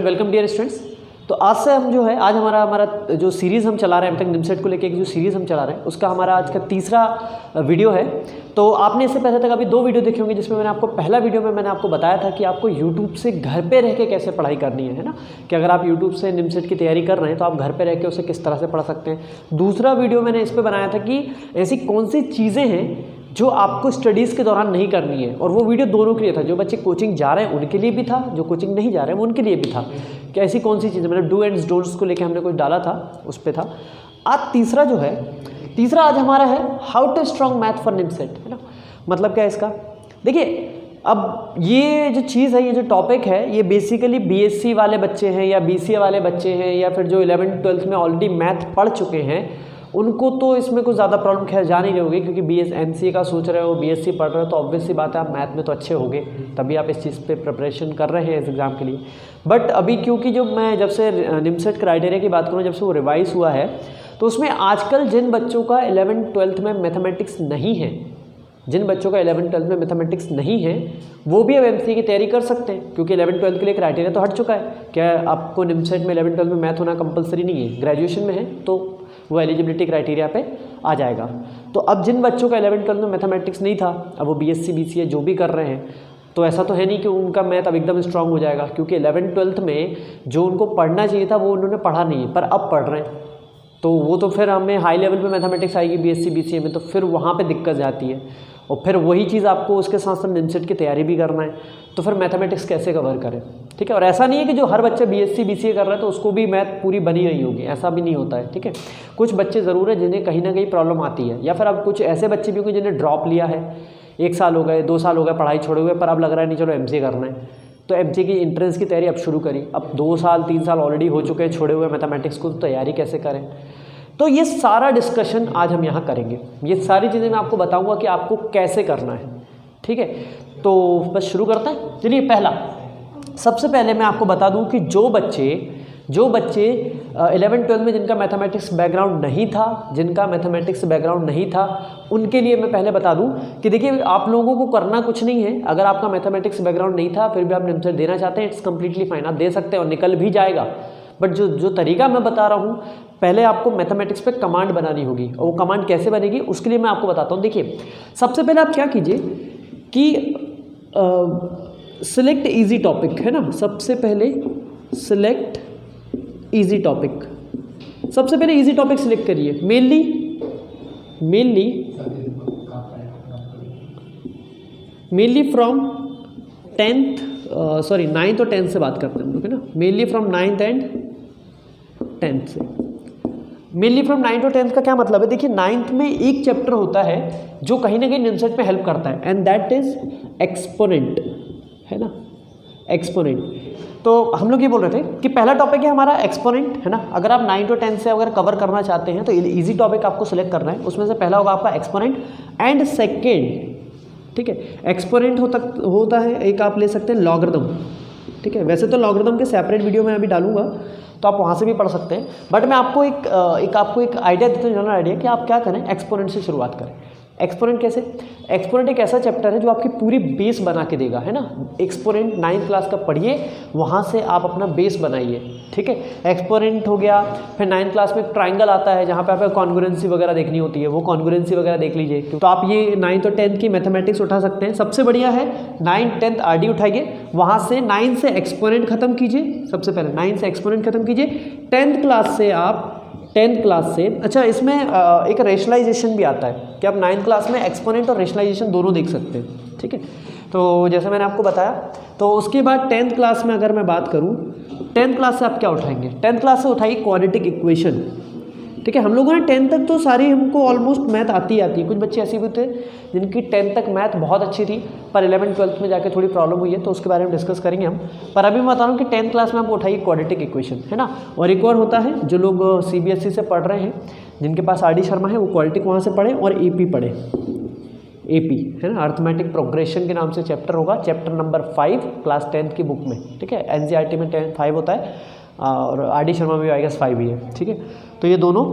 And welcome dear students. तो आज से हम जो है आज हमारा जो सीरीज़ हम चला रहे हैं, अभी तक निमसेट को लेके जो सीरीज़ हम चला रहे हैं उसका हमारा आज का तीसरा वीडियो है। तो आपने इससे पहले तक अभी 2 वीडियो देखे होंगे, जिसमें मैंने आपको पहला वीडियो में मैंने आपको बताया था कि आपको यूट्यूब से घर पे रह के कैसे पढ़ाई करनी है ना, कि अगर आप यूट्यूब से निमसेट की तैयारी कर रहे हैं तो आप घर पे रह के उसे किस तरह से पढ़ सकते हैं। दूसरा वीडियो मैंने इस पर बनाया था कि ऐसी कौन सी चीज़ें हैं जो आपको स्टडीज़ के दौरान नहीं करनी है, और वो वीडियो दोनों के लिए था। जो बच्चे कोचिंग जा रहे हैं उनके लिए भी था, जो कोचिंग नहीं जा रहे हैं उनके लिए भी था कि ऐसी कौन सी चीज़ें, मतलब डू एंड डोंट्स को लेके हमने कुछ डाला था, उस पर था। आज तीसरा आज हमारा है how to strong math for NIMCET, है ना। मतलब क्या है इसका, देखिए अब ये जो चीज़ है, ये जो टॉपिक है, ये बेसिकली बीएससी वाले बच्चे हैं या बीसीए वाले बच्चे हैं या फिर जो 11th-12th में ऑलरेडी मैथ पढ़ चुके हैं उनको तो इसमें कुछ ज़्यादा प्रॉब्लम खैर जा नहीं रही होगी, क्योंकि एमसीए का सोच रहे हो, बीएससी पढ़ रहे हो, तो ऑब्वियस सी बात है आप मैथ में तो अच्छे होंगे, तभी आप इस चीज़ पे प्रिपरेशन कर रहे हैं इस एग्ज़ाम के लिए। बट अभी क्योंकि जब से निमसेट क्राइटेरिया की बात करूँ, जब से वो रिवाइज हुआ है, तो उसमें आजकल जिन बच्चों का 11th-12th में मैथमेटिक्स नहीं है, जिन बच्चों का 11th-12th में मैथमेटिक्स नहीं है वो भी अब एमसीए की तैयारी कर सकते हैं, क्योंकि 11th-12th के लिए क्राइटेरिया तो हट चुका है। क्या आपको निमसेट में 11th-12th में मैथ होना कंपलसरी नहीं है, ग्रेजुएशन में है तो वो एलिजिबिलिटी क्राइटेरिया पे आ जाएगा। तो अब जिन बच्चों का 11th-12th में मैथमेटिक्स नहीं था, अब वो बीएससी बीसीए जो भी कर रहे हैं, तो ऐसा तो है नहीं कि उनका मैथ अब एकदम स्ट्रांग हो जाएगा, क्योंकि 11th-12th में जो उनको पढ़ना चाहिए था वो उन्होंने पढ़ा नहीं है, पर अब पढ़ रहे हैं। तो वो तो फिर हमें हाई लेवल पे मैथमेटिक्स आएगी बीएससी बीसीए में, तो फिर वहाँ पे दिक्कत जाती है। और फिर वही चीज़ आपको उसके साथ साथ निमसेट की तैयारी भी करना है, तो फिर मैथमेटिक्स कैसे कवर करें, ठीक है। और ऐसा नहीं है कि जो हर बच्चा बीएससी बीसीए कर रहा है तो उसको भी मैथ पूरी बनी रही होगी, ऐसा भी नहीं होता है, ठीक है। कुछ बच्चे ज़रूर है जिन्हें कहीं ना कहीं प्रॉब्लम आती है, या फिर अब कुछ ऐसे बच्चे भी होंगे जिन्हें ड्रॉप लिया है, 1 साल हो गए 2 साल हो गए पढ़ाई छोड़े हुए, पर अब लग रहा है नहीं चलो एमसीए करना है, तो एमसीए की एंट्रेंस की तैयारी अब शुरू करी। अब 2 साल 3 साल ऑलरेडी हो चुके हैं छोड़े हुए मैथमेटिक्स को, तैयारी कैसे करें, तो ये सारा डिस्कशन आज हम यहाँ करेंगे। ये सारी चीज़ें मैं आपको बताऊंगा कि आपको कैसे करना है, ठीक है। तो बस शुरू करते हैं। चलिए, सबसे पहले मैं आपको बता दूं कि जो बच्चे 11th-12th में जिनका मैथमेटिक्स बैकग्राउंड नहीं था, उनके लिए मैं पहले बता दूं कि देखिए आप लोगों को करना कुछ नहीं है। अगर आपका मैथमेटिक्स बैकग्राउंड नहीं था फिर भी आप निमसेट देना चाहते हैं, इट्स कम्प्लीटली फाइन, आप दे सकते हैं और निकल भी जाएगा। बट जो तरीका मैं बता रहा हूँ, पहले आपको मैथमेटिक्स पे कमांड बनानी होगी, और वो कमांड कैसे बनेगी उसके लिए मैं आपको बताता हूँ। देखिए, सबसे पहले आप क्या कीजिए कि सिलेक्ट इजी टॉपिक, है ना। सबसे पहले सिलेक्ट इजी टॉपिक, सबसे पहले इजी टॉपिक सिलेक्ट करिए। मेनली फ्रॉम 9th और 10th से बात करते हैं हम लोग, है ना। Mainly from 9th and 10th से। मेनली फ्रॉम 9th और 10th का क्या मतलब है, देखिए 9th में एक चैप्टर होता है जो कहीं ना कहीं निमसेट में हेल्प करता है, एंड दैट इज एक्सपोनेंट, है ना, एक्सपोनेंट। तो हम लोग ये बोल रहे थे कि पहला टॉपिक है हमारा एक्सपोनेंट, है ना। अगर आप 9th और 10th से अगर कवर करना चाहते हैं तो इजी टॉपिक आपको सिलेक्ट करना है, उसमें से पहला होगा आपका एक्सपोनेंट, एंड सेकेंड, ठीक है, एक्सपोनेंट होता है एक, आप ले सकते हैं लॉगरिथम, ठीक है। वैसे तो लॉगरिथम के सेपरेट वीडियो मैं अभी डालूंगा, तो आप वहाँ से भी पढ़ सकते हैं, बट मैं आपको एक आइडिया देता हूँ, जनरल आइडिया कि आप क्या करें, एक्सपोनेंट से शुरुआत करें। एक्सपोनेंट कैसे, एक्सपोनेंट एक ऐसा चैप्टर है जो आपकी पूरी बेस बना के देगा, है ना। एक्सपोनेंट 9th क्लास का पढ़िए, वहाँ से आप अपना बेस बनाइए, ठीक है। एक्सपोनेंट हो गया, फिर 9th क्लास में ट्राइंगल आता है जहाँ पे आपको कॉन्ग्रुएंसी वगैरह देखनी होती है, वो कॉन्ग्रुएंसी वगैरह देख लीजिए। तो आप ये 9th और 10th की मैथमेटिक्स उठा सकते हैं। सबसे बढ़िया है 9th 10th आरडी उठाइए, वहाँ से 9 से एक्सपोनेंट खत्म कीजिए, सबसे पहले 9 से एक्सपोनेंट खत्म कीजिए। 10th क्लास से अच्छा, इसमें एक रेशनलाइजेशन भी आता है कि आप 9th क्लास में एक्सपोनेंट और रेशनलाइजेशन दोनों देख सकते हैं, ठीक है। तो जैसे मैंने आपको बताया, तो उसके बाद 10th क्लास में अगर मैं बात करूं, 10th क्लास से आप क्या उठाएंगे, 10th क्लास से उठाइए क्वाड्रेटिक इक्वेशन, ठीक है। हम लोगों ने 10th तक तो सारी हमको ऑलमोस्ट मैथ आती है। कुछ बच्चे ऐसे भी थे जिनकी 10th तक मैथ बहुत अच्छी थी, पर 11th-12th में जाके थोड़ी प्रॉब्लम हुई है, तो उसके बारे में डिस्कस करेंगे हम। पर अभी मैं बता रहा हूँ कि 10th क्लास में आप उठाइए क्वाड्रेटिक इक्वेशन, है ना। और एक और होता है, जो लोग सीबीएसई से पढ़ रहे हैं, जिनके पास आरडी शर्मा है, वो क्वाड्रेटिक वहाँ से पढ़ें, और एपी पढ़ें, एपी, है ना, अर्थमेटिक प्रोग्रेशन के नाम से चैप्टर होगा, चैप्टर नंबर 5 क्लास 10th की बुक में, ठीक है। एनसीईआरटी में 5 होता है, और आरडी शर्मा में आई गेस 5 ही है, ठीक है। तो ये दोनों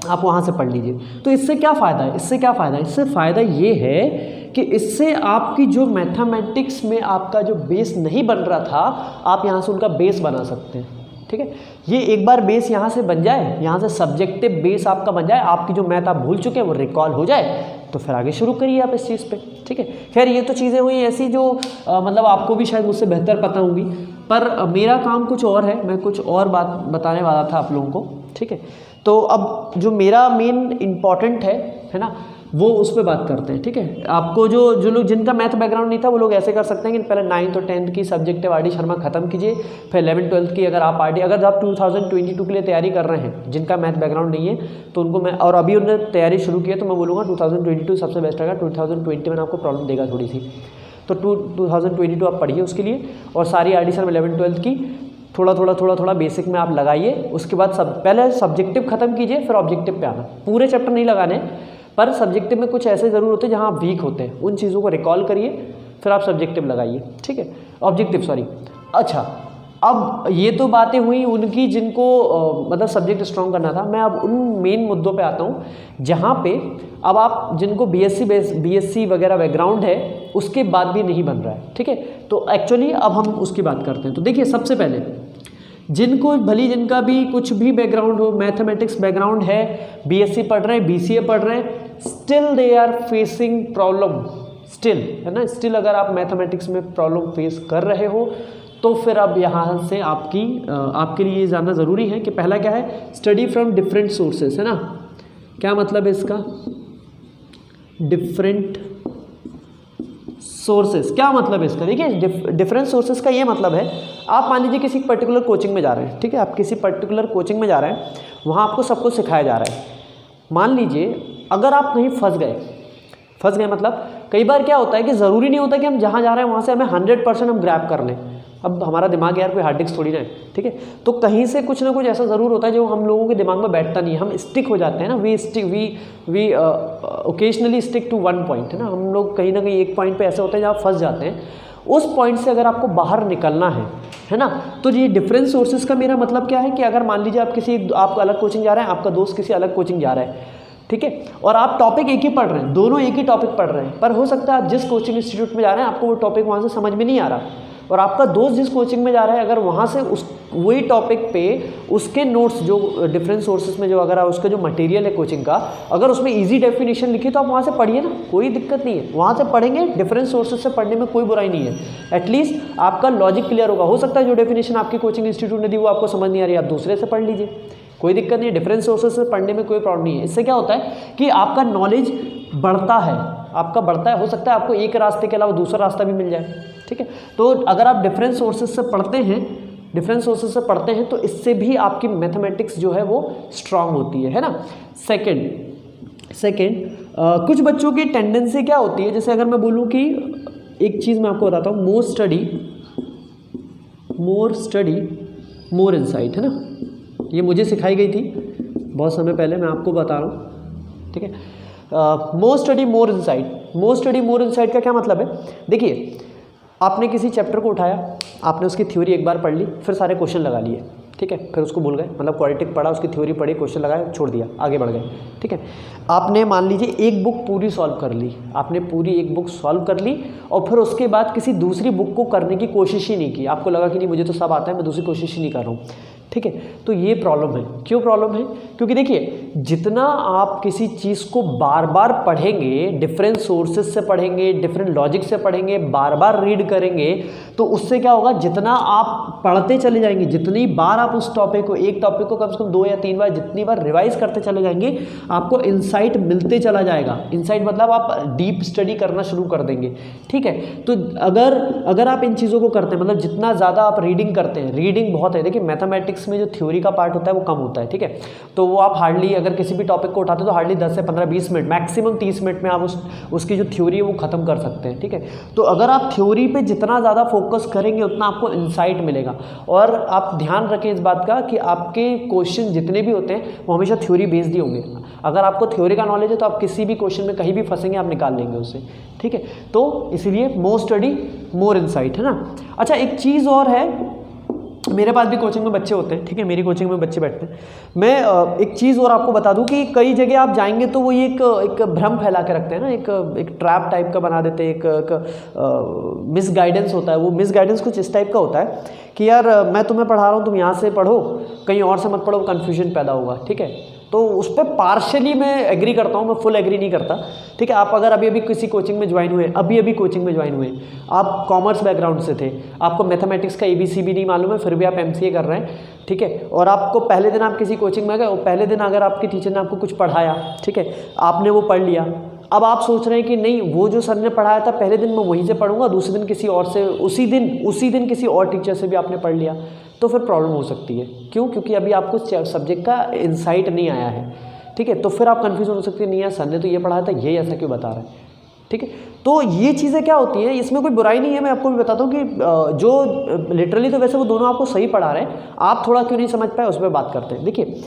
आप वहाँ से पढ़ लीजिए। तो इससे क्या फ़ायदा है, इससे फ़ायदा ये है कि इससे आपकी जो मैथमेटिक्स में आपका जो बेस नहीं बन रहा था, आप यहाँ से उनका बेस बना सकते हैं। ठीक है, ये एक बार बेस यहाँ से बन जाए, यहाँ से सब्जेक्टिव बेस आपका बन जाए, आपकी जो मैथ आप भूल चुके हैं वो रिकॉल हो जाए, तो फिर आगे शुरू करिए आप इस चीज़ पे। ठीक है, खैर ये तो चीज़ें हुई ऐसी जो मतलब आपको भी शायद मुझसे बेहतर पता होंगी, पर मेरा काम कुछ और है, मैं कुछ और बात बताने वाला था आप लोगों को। ठीक है, तो अब जो मेरा मेन इम्पॉर्टेंट है ना, वो उस पर बात करते हैं। ठीक है, आपको जो लोग जिनका मैथ बैकग्राउंड नहीं था वो लोग ऐसे कर सकते हैं कि पहले 9th और 10th की सब्जेक्टिव आर डी शर्मा खत्म कीजिए, फिर 11th 12th की अगर आप अगर आप 2022 के लिए तैयारी कर रहे हैं, जिनका मैथ बैकग्राउंड नहीं है तो उनको मैं, और अभी उन्होंने तैयारी शुरू की है, तो मैं बोलूँगा 2022 सबसे बेस्ट रहेगा। 2020 में आपको प्रॉब्लम देगा थोड़ी सी, तो 2022 आप पढ़िए उसके लिए, और सारी R D Sharma 11th 12th की थोड़ा बेसिक में आप लगाइए। उसके बाद पहले सब्जेक्टिव खत्म कीजिए, फिर ऑब्जेक्टिव पे आना। पूरे चैप्टर नहीं लगाने, पर सब्जेक्टिव में कुछ ऐसे ज़रूर होते हैं जहाँ आप वीक होते हैं, उन चीज़ों को रिकॉल करिए, फिर आप सब्जेक्टिव लगाइए। ठीक है, ऑब्जेक्टिव सॉरी। अच्छा, अब ये तो बातें हुई उनकी जिनको मतलब सब्जेक्ट स्ट्रॉन्ग करना था। मैं अब उन मेन मुद्दों पे आता हूँ जहाँ पे अब आप जिनको बीएससी वगैरह बैकग्राउंड है उसके बाद भी नहीं बन रहा है। ठीक है, तो एक्चुअली अब हम उसकी बात करते हैं। तो देखिए, सबसे पहले जिनको जिनका भी कुछ भी बैकग्राउंड हो, मैथमेटिक्स बैकग्राउंड है, बीएससी पढ़ रहे हैं, बीसीए पढ़ रहे हैं, still they are facing problem, still, है ना, स्टिल अगर आप मैथमेटिक्स में प्रॉब्लम फेस कर रहे हो तो फिर अब यहाँ से आपके लिए ये जानना ज़रूरी है कि पहला क्या है, स्टडी फ्रॉम डिफरेंट सोर्सेस, है ना। क्या मतलब है इसका, डिफरेंट सोर्सेस, क्या मतलब है इसका? देखिए, डिफरेंट सोर्सेस का ये मतलब है, आप मान लीजिए किसी पर्टिकुलर कोचिंग में जा रहे हैं। ठीक है, आप किसी पर्टिकुलर कोचिंग में जा रहे हैं, वहाँ आपको सब कुछ सिखाया जा रहा है। मान लीजिए अगर आप कहीं फंस गए मतलब कई बार क्या होता है कि ज़रूरी नहीं होता कि हम जहाँ जा रहे हैं वहाँ से हमें 100% हम ग्रैब कर लें। अब हमारा दिमाग यार कोई हार्ड डिस्क थोड़ी ना है। ठीक है, तो कहीं से कुछ ना कुछ ऐसा ज़रूर होता है जो हम लोगों के दिमाग में बैठता नहीं है, हम स्टिक हो जाते हैं ना। We occasionally stick to one point, है ना। हम लोग कहीं ना कहीं एक पॉइंट पे ऐसे होते हैं जहाँ फंस जाते हैं। उस पॉइंट से अगर आपको बाहर निकलना है ना, तो ये डिफरेंट सोर्सेज का मेरा मतलब क्या है कि अगर मान लीजिए आप अलग कोचिंग जा रहे हैं, आपका दोस्त किसी अलग कोचिंग जा रहा है, ठीक है, और आप टॉपिक एक ही पढ़ रहे हैं, दोनों एक ही टॉपिक पढ़ रहे हैं, पर हो सकता है आप जिस कोचिंग इंस्टीट्यूट में जा रहे हैं आपको वो टॉपिक वहाँ से समझ में नहीं आ रहा, और आपका दोस्त जिस कोचिंग में जा रहा है अगर वहाँ से वही टॉपिक पे उसके नोट्स जो डिफरेंट सोर्सेज में जो अगर उसका जो मटेरियल है कोचिंग का, अगर उसमें इजी डेफिनेशन लिखी तो आप वहाँ से पढ़िए ना, कोई दिक्कत नहीं है, वहाँ से पढ़ेंगे। डिफरेंट सोर्सेज से पढ़ने में कोई बुराई नहीं है, एटलीस्ट आपका लॉजिक क्लियर होगा। हो सकता है जो डेफिनेशन आपकी कोचिंग इंस्टीट्यूट ने दी वो आपको समझ नहीं आ रही, आप दूसरे से पढ़ लीजिए, कोई दिक्कत नहीं है। डिफरेंट सोर्सेज से पढ़ने में कोई प्रॉब्लम नहीं है। इससे क्या होता है कि आपका नॉलेज बढ़ता है, हो सकता है आपको एक रास्ते के अलावा दूसरा रास्ता भी मिल जाए। ठीक है, तो अगर आप डिफरेंट सोर्सेज से पढ़ते हैं तो इससे भी आपकी मैथमेटिक्स जो है वो स्ट्रांग होती है ना। सेकेंड कुछ बच्चों की टेंडेंसी क्या होती है, जैसे अगर मैं बोलूँ कि एक चीज़ मैं आपको बताता हूँ, मोर स्टडी मोर इनसाइट, है ना। ये मुझे सिखाई गई थी बहुत समय पहले, मैं आपको बता रहा हूँ। ठीक है, मोर स्टडी मोर इनसाइट का क्या मतलब है? देखिए, आपने किसी चैप्टर को उठाया, आपने उसकी थ्योरी एक बार पढ़ ली, फिर सारे क्वेश्चन लगा लिए, ठीक है, फिर उसको भूल गए, मतलब क्वाड्रेटिक पढ़ा, उसकी थ्योरी पढ़ी, क्वेश्चन लगाया, छोड़ दिया, आगे बढ़ गए। ठीक है, आपने मान लीजिए एक बुक पूरी सॉल्व कर ली, आपने पूरी एक बुक सॉल्व कर ली और फिर उसके बाद किसी दूसरी बुक को करने की कोशिश ही नहीं की, आपको लगा कि नहीं मुझे तो सब आता है, मैं दूसरी कोशिश ही नहीं कर रहा हूँ। ठीक है, तो ये प्रॉब्लम है। क्यों प्रॉब्लम है? क्योंकि देखिए, जितना आप किसी चीज़ को बार बार पढ़ेंगे, डिफरेंट सोर्सेज से पढ़ेंगे, डिफरेंट लॉजिक से पढ़ेंगे, बार बार रीड करेंगे, तो उससे क्या होगा, जितना आप पढ़ते चले जाएंगे, जितनी बार आप उस एक टॉपिक को कम से कम 2 या 3 बार, जितनी बार रिवाइज करते चले जाएंगे, आपको इंसाइट मिलते चला जाएगा। इंसाइट मतलब आप डीप स्टडी करना शुरू कर देंगे। ठीक है, तो अगर आप इन चीज़ों को करते हैं, मतलब जितना ज़्यादा आप रीडिंग करते हैं, रीडिंग बहुत है। देखिए, मैथमेटिक्स में जो थ्योरी का पार्ट होता है वो कम होता है। ठीक है, तो वो आप हार्डली, अगर किसी भी टॉपिक को उठाते हो तो हार्डली 10 से 15-20 मिनट, मैक्सिमम 30 मिनट में आप उसकी जो थ्योरी है वो खत्म कर सकते हैं। ठीक है, तो अगर आप थ्योरी पे जितना ज़्यादा फोकस करेंगे उतना आपको इंसाइट मिलेगा। और आप ध्यान रखें इस बात का कि आपके क्वेश्चन जितने भी होते हैं वो हमेशा थ्योरी बेस्ड ही होंगे। अगर आपको थ्योरी का नॉलेज है तो आप किसी भी क्वेश्चन में कहीं भी फंसेंगे, आप निकाल लेंगे उससे। ठीक है, तो इसीलिए मोर स्टडी मोर इंसाइट, है ना। अच्छा, एक चीज़ और है मेरे पास भी कोचिंग में बच्चे होते हैं, ठीक है, मेरी कोचिंग में बच्चे बैठते हैं। मैं एक चीज़ और आपको बता दूं कि कई जगह आप जाएंगे तो वो ये एक भ्रम फैला के रखते हैं ना, एक ट्रैप टाइप का बना देते हैं, एक मिस गाइडेंस होता है। वो मिस गाइडेंस कुछ इस टाइप का होता है कि यार मैं तुम्हें पढ़ा रहा हूँ, तुम यहाँ से पढ़ो, कहीं और से मत पढ़ो, कन्फ्यूजन पैदा होगा, ठीक है। तो उस पर पार्शली मैं एग्री करता हूँ, मैं फुल एग्री नहीं करता, ठीक है। आप अगर अभी किसी कोचिंग में ज्वाइन हुए, अभी कोचिंग में ज्वाइन हुए, आप कॉमर्स बैकग्राउंड से थे, आपको मैथमेटिक्स का ABC भी नहीं मालूम है, फिर भी आप MCA कर रहे हैं, ठीक है, और आपको पहले दिन आप किसी कोचिंग में गए और पहले दिन अगर आपके टीचर ने आपको कुछ पढ़ाया, ठीक है, आपने वो पढ़ लिया, अब आप सोच रहे हैं कि नहीं वो जो सर ने पढ़ाया था पहले दिन मैं वहीं से पढ़ूंगा, दूसरे दिन किसी और से, उसी दिन किसी और टीचर से भी आपने पढ़ लिया, तो फिर प्रॉब्लम हो सकती है। क्यों? क्योंकि अभी आपको सब्जेक्ट का इंसाइट नहीं आया है, ठीक है। तो फिर आप कन्फ्यूज हो सकते हैं, नहीं यार सर ने तो ये पढ़ाया था, ये ऐसा क्यों बता रहे हैं, ठीक है। तो ये चीज़ें क्या होती हैं, इसमें कोई बुराई नहीं है। मैं आपको भी बताता हूँ कि जो लिटरली तो वैसे वो दोनों आपको सही पढ़ा रहे हैं, आप थोड़ा क्यों नहीं समझ पाए, उस पर बात करते हैं। देखिए,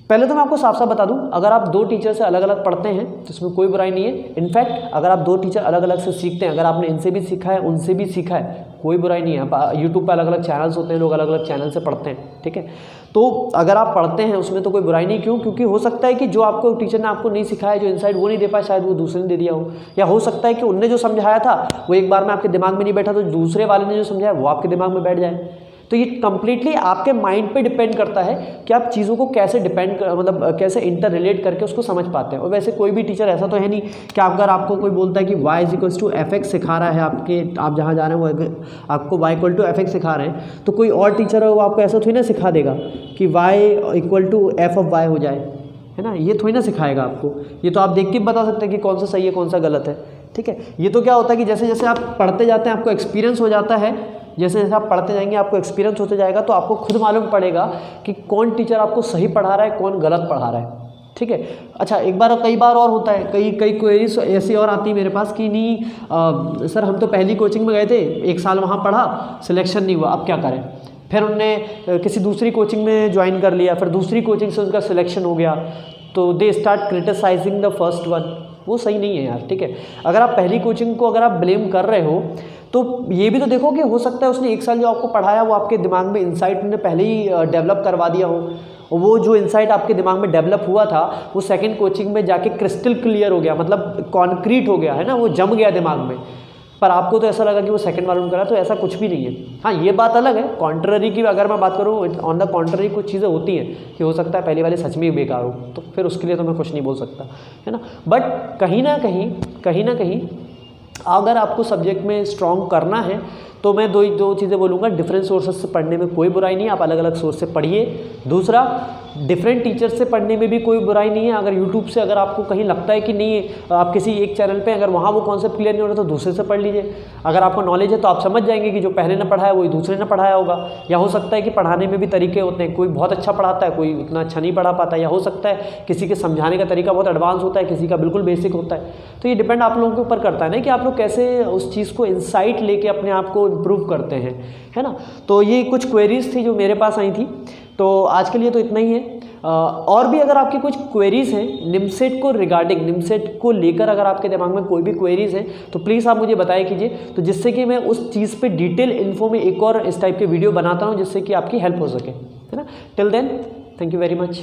पहले तो मैं आपको साफ साफ बता दूं, अगर आप दो टीचर से अलग अलग पढ़ते हैं तो इसमें कोई बुराई नहीं है। इनफैक्ट अगर आप दो टीचर अलग अलग से सीखते हैं, अगर आपने इनसे भी सीखा है उनसे भी सीखा है, कोई बुराई नहीं है। यूट्यूब पर अलग अलग चैनल्स होते हैं, लोग अलग अलग चैनल से पढ़ते हैं, ठीक है। तो अगर आप पढ़ते हैं उसमें तो कोई बुराई नहीं। क्यों? क्योंकि हो सकता है कि जो आपको टीचर ने आपको नहीं सिखाया, जो इनसाइट वो नहीं दे पाया, शायद वो दूसरे ने दे दिया हो, या हो सकता है कि उनने जो समझाया था वो एक बार में आपके दिमाग में नहीं बैठा, तो दूसरे वाले ने जो समझाया वो आपके दिमाग में बैठ जाए। तो ये कंप्लीटली आपके माइंड पे डिपेंड करता है कि आप चीज़ों को कैसे मतलब कैसे इंटर रिलेट करके उसको समझ पाते हैं। और वैसे कोई भी टीचर ऐसा तो है नहीं कि अगर आपको कोई बोलता है कि y=fx सिखा रहा है, आप जहाँ जा रहे हैं वो आपको y=fx सिखा रहे हैं, तो कोई और टीचर है वो आपको ऐसा थोड़ी ना सिखा देगा कि y=f(y) हो जाए, है ना। ये थोड़ी ना सिखाएगा आपको, ये तो आप देख के बता सकते हैं कि कौन सा सही है कौन सा गलत है, ठीक है। ये तो क्या होता है कि जैसे जैसे आप पढ़ते जाते हैं आपको एक्सपीरियंस हो जाता है, जैसे जैसे आप पढ़ते जाएंगे आपको एक्सपीरियंस होते जाएगा, तो आपको खुद मालूम पड़ेगा कि कौन टीचर आपको सही पढ़ा रहा है, कौन गलत पढ़ा रहा है, ठीक है। अच्छा, कई बार और होता है, कई क्वेरीज ऐसी और आती है मेरे पास कि नहीं सर हम तो पहली कोचिंग में गए थे, 1 साल वहाँ पढ़ा, सिलेक्शन नहीं हुआ, अब क्या करें। फिर उनने किसी दूसरी कोचिंग में ज्वाइन कर लिया, फिर दूसरी कोचिंग से उनका सिलेक्शन हो गया, तो they start criticising the first one. वो सही नहीं है यार, ठीक है। अगर आप पहली कोचिंग को अगर आप ब्लेम कर रहे हो तो ये भी तो देखो कि हो सकता है उसने 1 साल जो आपको पढ़ाया वो आपके दिमाग में इंसाइट ने पहले ही डेवलप करवा दिया हो, और वो जो इंसाइट आपके दिमाग में डेवलप हुआ था वो सेकंड कोचिंग में जाके क्रिस्टल क्लियर हो गया, मतलब कॉन्क्रीट हो गया, है ना, वो जम गया दिमाग में। पर आपको तो ऐसा लगा कि वो सेकंड वालों ने करा, तो ऐसा कुछ भी नहीं है। हाँ, ये बात अलग है, कॉन्ट्ररी की अगर मैं बात करूँ, ऑन द कॉन्ट्ररी कुछ चीज़ें होती हैं कि हो सकता है पहले वाले सच में ही बेकार हो, तो फिर उसके लिए तो मैं कुछ नहीं बोल सकता, है ना। बट कहीं ना कहीं अगर आपको सब्जेक्ट में स्ट्रॉन्ग करना है तो मैं दो चीज़ें बोलूँगा। डिफरेंट सोर्सेज से पढ़ने में कोई बुराई नहीं है, आप अलग अलग सोर्स से पढ़िए। दूसरा, डिफरेंट टीचर से पढ़ने में भी कोई बुराई नहीं है। अगर यूट्यूब से अगर आपको कहीं लगता है कि नहीं आप किसी एक चैनल पे अगर वहाँ वो कॉन्सेप्ट क्लियर नहीं हो रहा तो दूसरे से पढ़ लीजिए। अगर आपको नॉलेज है तो आप समझ जाएंगे कि जो पहले ने पढ़ाया वही दूसरे ने पढ़ाया होगा। या हो सकता है कि पढ़ाने में भी तरीके होते हैं, कोई बहुत अच्छा पढ़ाता है, कोई इतना अच्छा नहीं पढ़ा पाता, या हो सकता है किसी के समझाने का तरीका बहुत एडवांस होता है, किसी का बिल्कुल बेसिक होता है। तो ये डिपेंड आप लोगों के ऊपर करता है ना कि आप लोग कैसे उस चीज़ को इंसाइट लेके अपने आप को इम्प्रूव करते हैं, है ना। तो ये कुछ क्वेरीज थी जो मेरे पास आई थी, तो आज के लिए तो इतना ही है। और भी अगर आपकी कुछ क्वेरीज़ हैं निमसेट को रिगार्डिंग, निमसेट को लेकर अगर आपके दिमाग में कोई भी क्वेरीज़ हैं तो प्लीज़ आप मुझे बताया कीजिए, तो जिससे कि मैं उस चीज़ पे डिटेल इन्फो में एक और इस टाइप के वीडियो बनाता हूँ जिससे कि आपकी हेल्प हो सके, है ना। Till then, thank you very much.